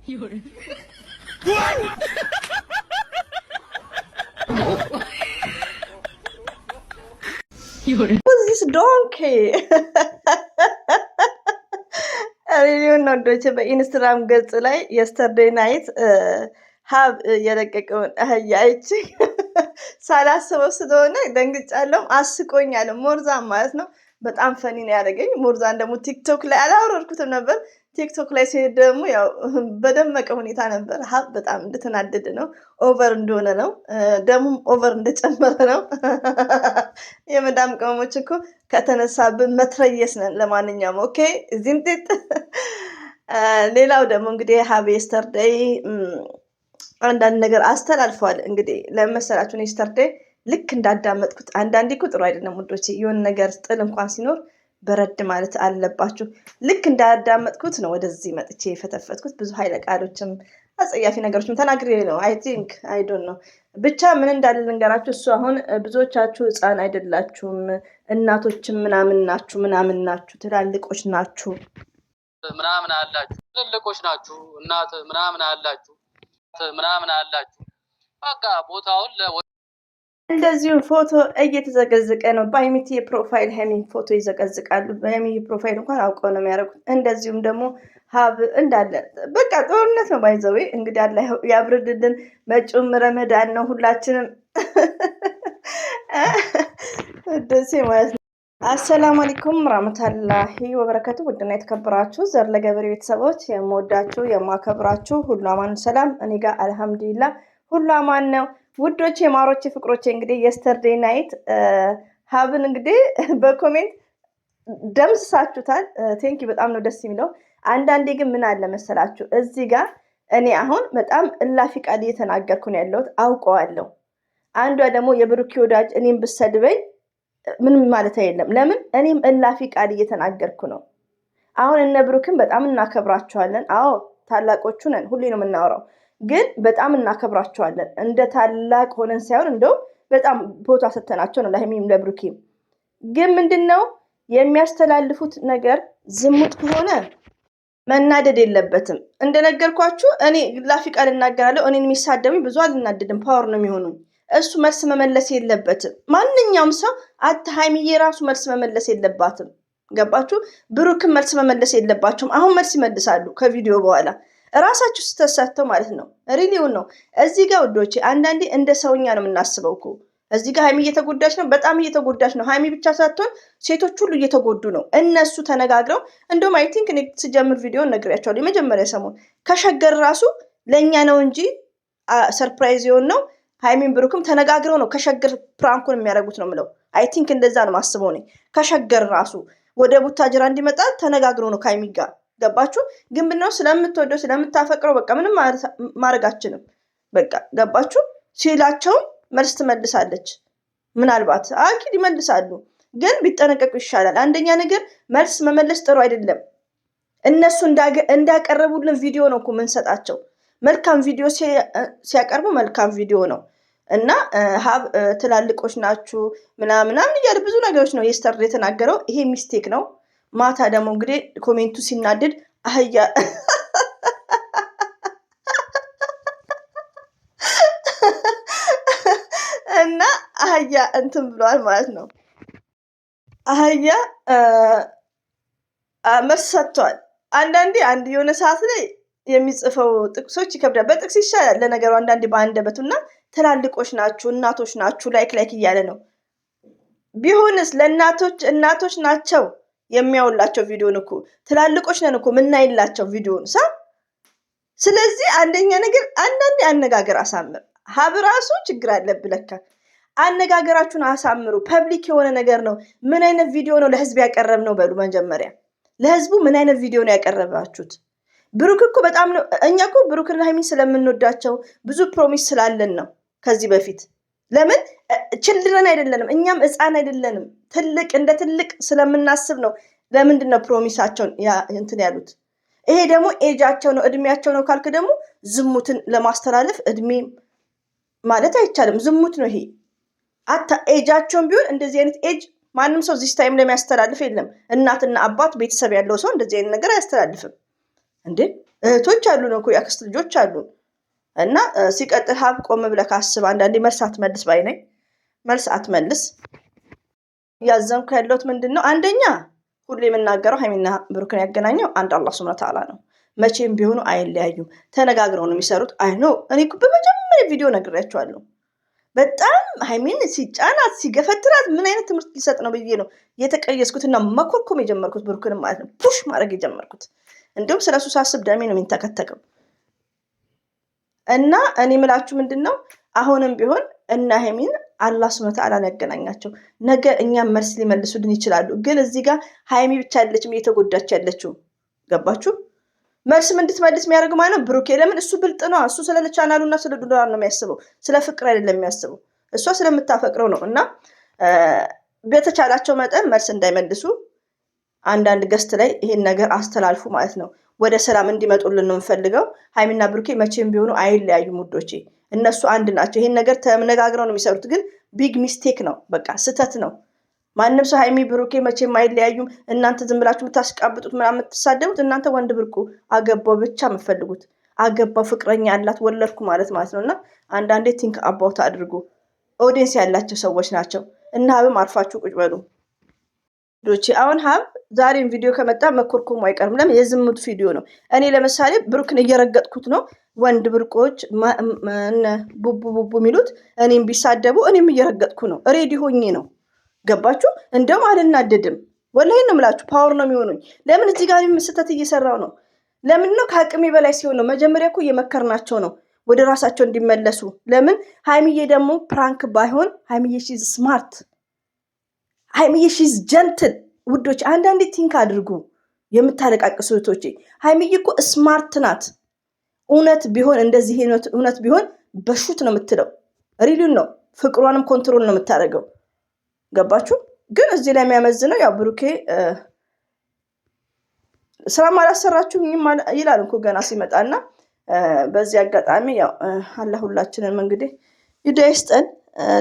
Who's this donkey? ሪሊውን ወንዶች በኢንስታግራም ገጽ ላይ የስተርዴይ ናይት ሀብ የለቀቀውን አህያ አይቼ ሳላስበው ስለሆነ ደንግጫለሁ። አስቆኛለሁ። ሞርዛን ማለት ነው። በጣም ፈኒ ነው ያደረገኝ። ሞርዛን ደግሞ ቲክቶክ ላይ አላወረድኩትም ነበር። ቲክቶክ ላይ ሲሄድ ደግሞ ያው በደመቀ ሁኔታ ነበር። ሀብ በጣም እንደተናደደ ነው። ኦቨር እንደሆነ ነው። ደሙም ኦቨር እንደጨመረ ነው። የመዳም ቅመሞች እኮ ከተነሳብን መትረየስ ነን። ለማንኛውም ኦኬ ዚንጤጥ። ሌላው ደግሞ እንግዲህ ሀብ የስተርዴይ አንዳንድ ነገር አስተላልፈዋል። እንግዲህ ለመሰላችሁን የስተርዴይ ልክ እንዳዳመጥኩት አንዳንዴ እኮ ጥሩ አይደለም ውዶቼ። የሆነ ነገር ጥል እንኳን ሲኖር በረድ ማለት አለባችሁ። ልክ እንዳዳመጥኩት ነው ወደዚህ መጥቼ የፈተፈትኩት። ብዙ ኃይለ ቃሎችም አጸያፊ ነገሮችም ተናግሬ ነው። አይ ቲንክ አይ ዶንት ኖ ብቻ ምን እንዳለ ልንገራችሁ። እሱ አሁን ብዙዎቻችሁ ህፃን አይደላችሁም፣ እናቶችም ምናምን ናችሁ፣ ትላልቆች ናችሁ ምናምን አላችሁ፣ ትልልቆች ናችሁ፣ እናት ምናምን አላችሁ፣ በቃ ቦታውን እንደዚሁ ፎቶ እየተዘቀዘቀ ነው። በሀይሚቲ ፕሮፋይል ሀይሚን ፎቶ ይዘቀዝቃሉ። በሀይሚ ፕሮፋይል እንኳን አውቀው ነው የሚያደርጉት። እንደዚሁም ደግሞ ሀብ እንዳለ በቃ ጦርነት ነው። ባይዘዌ እንግዲህ አላህ ያብርድልን። መጪውም ረመዳን ነው። ሁላችንም ደሴ ማለት ነው። አሰላሙ አለይኩም ረህመቱላሂ ወበረከቱ። ውድና የተከበራችሁ ዘር ለገበሬ ቤተሰቦች የምወዳችሁ የማከብራችሁ ሁሉ አማን ሰላም፣ እኔ ጋር አልሐምዱሊላህ ሁሉ አማን ነው። ውዶቼ ማሮቼ ፍቅሮቼ እንግዲህ የስተርዴይ ናይት ሀብን እንግዲህ በኮሜንት ደምስሳችሁታል። ቴንኪ በጣም ነው ደስ የሚለው። አንዳንዴ ግን ምን አለ መሰላችሁ እዚህ ጋር እኔ አሁን በጣም እላፊ ቃል እየተናገርኩ ነው ያለሁት፣ አውቀዋለሁ። አንዷ ደግሞ የብሩኬ ወዳጅ እኔም ብሰድበኝ ምንም ማለት አይደለም። ለምን እኔም እላፊ ቃል እየተናገርኩ ነው። አሁን እነ ብሩክን በጣም እናከብራቸዋለን። አዎ ታላቆቹ ነን፣ ሁሌ ነው የምናወራው። ግን በጣም እናከብራቸዋለን። እንደ ታላቅ ሆነን ሳይሆን እንደው በጣም ቦታ ሰተናቸው ነው ለሀይሚም ለብሩኬም። ግን ምንድነው የሚያስተላልፉት ነገር ዝሙት ከሆነ መናደድ የለበትም። እንደነገርኳችሁ እኔ ላፊ ቃል እናገራለሁ። እኔን የሚሳደቡኝ ብዙ አልናደድም፣ ፓወር ነው የሚሆኑኝ። እሱ መልስ መመለስ የለበትም። ማንኛውም ሰው ሀይሚዬ ራሱ መልስ መመለስ የለባትም። ገባችሁ? ብሩክም መልስ መመለስ የለባቸውም። አሁን መልስ ይመልሳሉ ከቪዲዮ በኋላ እራሳችሁ ስተሰተው ማለት ነው። ሪሊውን ነው። እዚህ ጋር ውዶቼ አንዳንዴ እንደ ሰውኛ ነው የምናስበው እኮ። እዚህ ጋር ሀይሚ እየተጎዳች ነው፣ በጣም እየተጎዳች ነው። ሀይሚ ብቻ ሳትሆን ሴቶች ሁሉ እየተጎዱ ነው። እነሱ ተነጋግረው እንደውም አይ ቲንክ እኔ ስጀምር ቪዲዮ ነግሬያቸዋለሁ። የመጀመሪያ ሰሞን ከሸገር ራሱ ለእኛ ነው እንጂ ሰርፕራይዝ የሆን ነው። ሀይሚን ብሩክም ተነጋግረው ነው ከሸገር ፕራንኩን የሚያደርጉት ነው የምለው። አይ ቲንክ እንደዛ ነው ማስበው እኔ። ከሸገር ራሱ ወደ ቡታጅራ እንዲመጣ ተነጋግረው ነው ከሀይሚ ጋር። ገባችሁ? ግን ብነው ስለምትወደው ስለምታፈቅረው በቃ ምንም ማድረጋችንም በቃ ገባችሁ? ሲላቸውም መልስ ትመልሳለች። ምናልባት አኪድ ይመልሳሉ፣ ግን ቢጠነቀቁ ይሻላል። አንደኛ ነገር መልስ መመለስ ጥሩ አይደለም። እነሱ እንዳቀረቡልን ቪዲዮ ነው እኮ የምንሰጣቸው። መልካም ቪዲዮ ሲያቀርቡ መልካም ቪዲዮ ነው እና ሀብ ትላልቆች ናችሁ ምናምን እያለ ብዙ ነገሮች ነው የስተርዴይ የተናገረው። ይሄ ሚስቴክ ነው። ማታ ደግሞ እንግዲህ ኮሜንቱ ሲናደድ አህያ እና አህያ እንትን ብለዋል ማለት ነው። አህያ መልስ ሰጥቷል። አንዳንዴ አንድ የሆነ ሰዓት ላይ የሚጽፈው ጥቅሶች ይከብዳል። በጥቅስ ይሻላል ለነገሩ አንዳንዴ በአንደበቱና ትላልቆች ናችሁ እናቶች ናችሁ ላይክ እያለ ነው። ቢሆንስ እናቶች ናቸው የሚያውላቸው ቪዲዮን እኮ ትላልቆች ነን እኮ ምናይላቸው ቪዲዮን ሳ። ስለዚህ አንደኛ ነገር አንዳንዴ አነጋገር አሳምር። ሀብ ራሱ ችግር አለብህ ለካ። አነጋገራችሁን አሳምሩ። ፐብሊክ የሆነ ነገር ነው። ምን አይነት ቪዲዮ ነው ለህዝብ ያቀረብ ነው በሉ። መጀመሪያ ለህዝቡ ምን አይነት ቪዲዮ ነው ያቀረባችሁት? ብሩክ እኮ በጣም ነው እኛ እኮ ብሩክና ሀይሚን ስለምንወዳቸው ብዙ ፕሮሚስ ስላለን ነው ከዚህ በፊት። ለምን ችልድረን አይደለንም፣ እኛም ህፃን አይደለንም። እንደ ትልቅ ስለምናስብ ነው። ለምንድን ነው ፕሮሚሳቸውን እንትን ያሉት? ይሄ ደግሞ ኤጃቸው ነው እድሜያቸው ነው ካልክ ደግሞ ዝሙትን ለማስተላለፍ እድሜ ማለት አይቻልም። ዝሙት ነው ይሄ። ኤጃቸውን ቢሆን እንደዚህ አይነት ኤጅ ማንም ሰው እዚህ ታይም ለሚያስተላልፍ የለም። እናትና አባት ቤተሰብ ያለው ሰው እንደዚህ አይነት ነገር አያስተላልፍም እንዴ። እህቶች አሉን እኮ የአክስት ልጆች አሉን። እና ሲቀጥል ሀብ ቆም ብለህ ካስብ። አንዳንዴ መልስ አትመልስ ባይ ነኝ። መልስ አትመልስ። እያዘንኩ ያለሁት ምንድን ነው? አንደኛ ሁሌ የምናገረው ሀይሚና ብሩክን ያገናኘው አንድ አላህ ሱብሃነሁ ወተዓላ ነው። መቼም ቢሆኑ አይለያዩም። ተነጋግረው ነው የሚሰሩት። አይ ነው እኔ በመጀመሪያ ቪዲዮ ነግሬያቸዋለሁ። በጣም ሀይሚን ሲጫናት ሲገፈትራት ምን አይነት ትምህርት ሊሰጥ ነው ብዬ ነው የተቀየስኩትና መኮርኮም የጀመርኩት ብሩክንም ማለት ነው ፑሽ ማድረግ የጀመርኩት። እንዲሁም ስለሱ ሳስብ ደሜ ነው የሚንተከተከው። እና እኔ ምላችሁ ምንድን ነው አሁንም ቢሆን እና ሀይሚን አላህ ሱብሃነሁ ወተዓላ ያገናኛቸው። ነገ እኛም መልስ ሊመልሱልን ይችላሉ። ግን እዚህ ጋር ሀይሚ ብቻ አይደለችም እየተጎዳች ያለችው። ገባችሁ? መልስም እንድትመልስ የሚያደርግ ማለት ነው ብሩኬ። ለምን? እሱ ብልጥ ነው። እሱ ስለ ቻናሉና ስለ ዶላር ነው የሚያስበው፣ ስለ ፍቅር አይደለም የሚያስበው። እሷ ስለምታፈቅረው ነው። እና በተቻላቸው መጠን መልስ እንዳይመልሱ አንዳንድ ገስት ላይ ይሄን ነገር አስተላልፉ ማለት ነው። ወደ ሰላም እንዲመጡልን ነው የምፈልገው። ሀይሚና ብሩኬ መቼም ቢሆኑ አይለያዩም ውዶቼ። እነሱ አንድ ናቸው። ይሄን ነገር ተነጋግረው ነው የሚሰሩት። ግን ቢግ ሚስቴክ ነው፣ በቃ ስህተት ነው። ማንም ሰው ሀይሚ ብሩኬ መቼም አይለያዩም። እናንተ ዝም ብላችሁ የምታስቃብጡት ምናምን የምትሳደቡት እናንተ ወንድ ብርቁ አገባው ብቻ የምትፈልጉት አገባው ፍቅረኛ ያላት ወለድኩ ማለት ነው። እና አንዳንዴ ቲንክ አባውት አድርጉ። ኦዲየንስ ያላቸው ሰዎች ናቸው። እና ሀብም አርፋችሁ ቁጭ በሉ ዶቼ። አሁን ሀብ ዛሬም ቪዲዮ ከመጣ መኮርኮሙ አይቀርም። ለምን? የዝሙት ቪዲዮ ነው። እኔ ለምሳሌ ብሩክን እየረገጥኩት ነው። ወንድ ብርቆች ቡቡ ቡቡ የሚሉት እኔም ቢሳደቡ እኔም እየረገጥኩ ነው። ሬዲ ሆኜ ነው። ገባችሁ? እንደውም አልናደድም። ወላሂ ነው የምላችሁ። ፓወር ነው የሚሆኑኝ። ለምን? እዚህ ጋር ስህተት እየሰራው ነው። ለምን ነው? ከአቅሜ በላይ ሲሆን ነው። መጀመሪያ እኮ እየመከርናቸው ነው ወደ ራሳቸው እንዲመለሱ። ለምን? ሀይሚዬ ደግሞ ፕራንክ ባይሆን ሀይሚዬ ሺዝ ስማርት፣ ሀይሚዬ ሺዝ ጀንትል። ውዶች አንዳንዴ ቲንክ አድርጉ። የምታለቃቅሱ እህቶቼ ሀይሚዬ እኮ ስማርት ናት። እውነት ቢሆን እንደዚህ እውነት ቢሆን በሹት ነው የምትለው። ሪሉን ነው። ፍቅሯንም ኮንትሮል ነው የምታደርገው። ገባችሁ? ግን እዚህ ላይ የሚያመዝነው ያው ብሩኬ ስራም አላሰራችሁኝም ይላል እኮ ገና ሲመጣና በዚህ አጋጣሚ ያው አላህ ሁላችንም እንግዲህ ይዳ ይስጠን።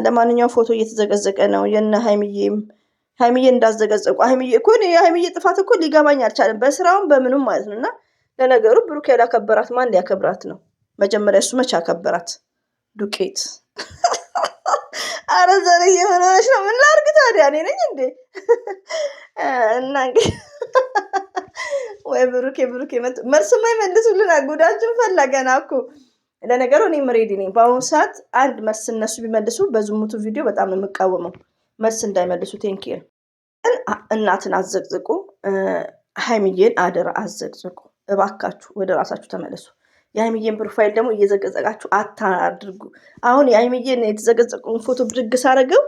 ለማንኛውም ፎቶ እየተዘገዘቀ ነው የነ ሀይሚዬ እንዳዘገዘቁ። ሀይሚዬ እኮ የሀይሚዬ ጥፋት እኮ ሊገባኝ አልቻለም። በስራውም በምኑም ማለት ነው። እና ለነገሩ ብሩኬ ያላከበራት ማን ሊያከብራት ነው? መጀመሪያ እሱ መቼ አከበራት? ዱቄት አረ ዘሬ የሆነች ነው። ምን ላድርግ ታዲያ? እኔ ነኝ እንዴ? እና እንግዲህ ወይ ብሩኬ መልስ የማይመልሱልን ጉዳችን ፈለገና እኮ። ለነገሩ እኔም ሬዲ ነኝ በአሁኑ ሰዓት። አንድ መልስ እነሱ ቢመልሱ በዝሙቱ ቪዲዮ በጣም ነው የምቃወመው። መልስ እንዳይመልሱ ቴንኪር። እናትን አዘቅዝቁ፣ ሀይሚዬን አደራ አዘቅዝቁ እባካችሁ። ወደ ራሳችሁ ተመለሱ። የሀይሚዬን ፕሮፋይል ደግሞ እየዘቀዘቃችሁ አታድርጉ። አሁን የሀይሚዬን የተዘቀዘቁን ፎቶ ብድግ ሳረገው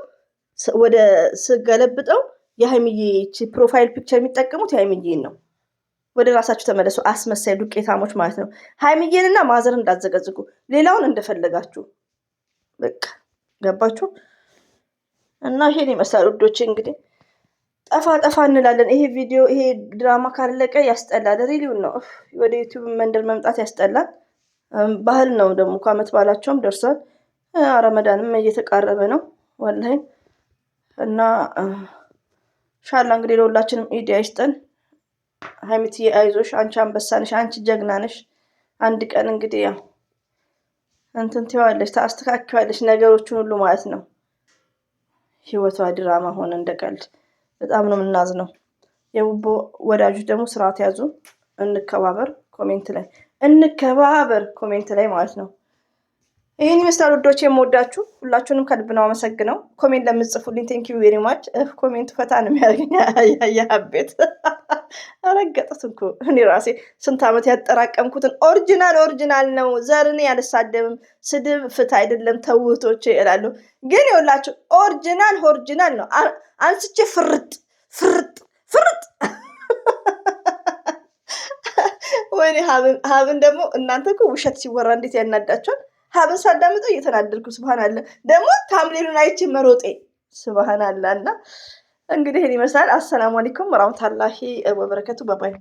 ወደ ስገለብጠው የሀይሚዬ ፕሮፋይል ፒክቸር የሚጠቀሙት የሀይሚዬን ነው። ወደ ራሳችሁ ተመለሱ። አስመሳይ ዱቄታሞች ማለት ነው። ሀይሚዬንና ማዘር እንዳዘቀዝቁ፣ ሌላውን እንደፈለጋችሁ በቃ ገባችሁ? እና ይሄን ይመስላል ውዶቼ። እንግዲህ ጠፋ እንላለን። ይሄ ቪዲዮ ይሄ ድራማ ካለቀ ያስጠላል። ሪሊውን ነው። ወደ ዩቲዩብ መንደር መምጣት ያስጠላል። ባህል ነው ደግሞ ከአመት ባላቸውም ደርሷል። ረመዳንም እየተቃረበ ነው ወላሂ። እና ሻላ እንግዲህ ለሁላችንም ኢድ አይስጠን። ሀይሚትዬ አይዞሽ፣ አንቺ አንበሳ ነሽ፣ አንቺ ጀግና ነሽ። አንድ ቀን እንግዲህ ያው እንትን ትይዋለሽ፣ ታስተካክያለሽ ነገሮችን ሁሉ ማለት ነው። ህይወቷ ድራማ ሆነ እንደቀልድ። በጣም ነው የምናዝነው። የቡቦ ወዳጆች ደግሞ ስርዓት ያዙ። እንከባበር ኮሜንት ላይ ማለት ነው። ይህን ይመስላል ውዶች፣ የምወዳችሁ ሁላችሁንም ከልብ ነው አመሰግነው። ኮሜንት ለምጽፉልኝ ቴንክ ዩ ቬሪ ማች። ኮሜንቱ ፈታ ነው የሚያደርገኝ። ያቤት ረገጡት እኮ እኔ ራሴ ስንት ዓመት ያጠራቀምኩትን ኦሪጂናል ነው። ዘርኔ አልሳደብም። ስድብ ፍት አይደለም ተውቶቼ እላለሁ። ግን ይኸውላችሁ ኦሪጂናል ነው። አንስቼ ፍርጥ ወይኔ ሀብን ደግሞ እናንተ እኮ ውሸት ሲወራ እንዴት ያናዳቸዋል። ሀብን ሳዳምጠው እየተናደድኩ ስብሃናላ። ደግሞ ታምሌሉን አይቼ መሮጤ ስብሃናላ። እና እንግዲህ ይህን ይመስላል። አሰላሙ አለይኩም ወራህመቱላሂ ወበረከቱ። ባባይ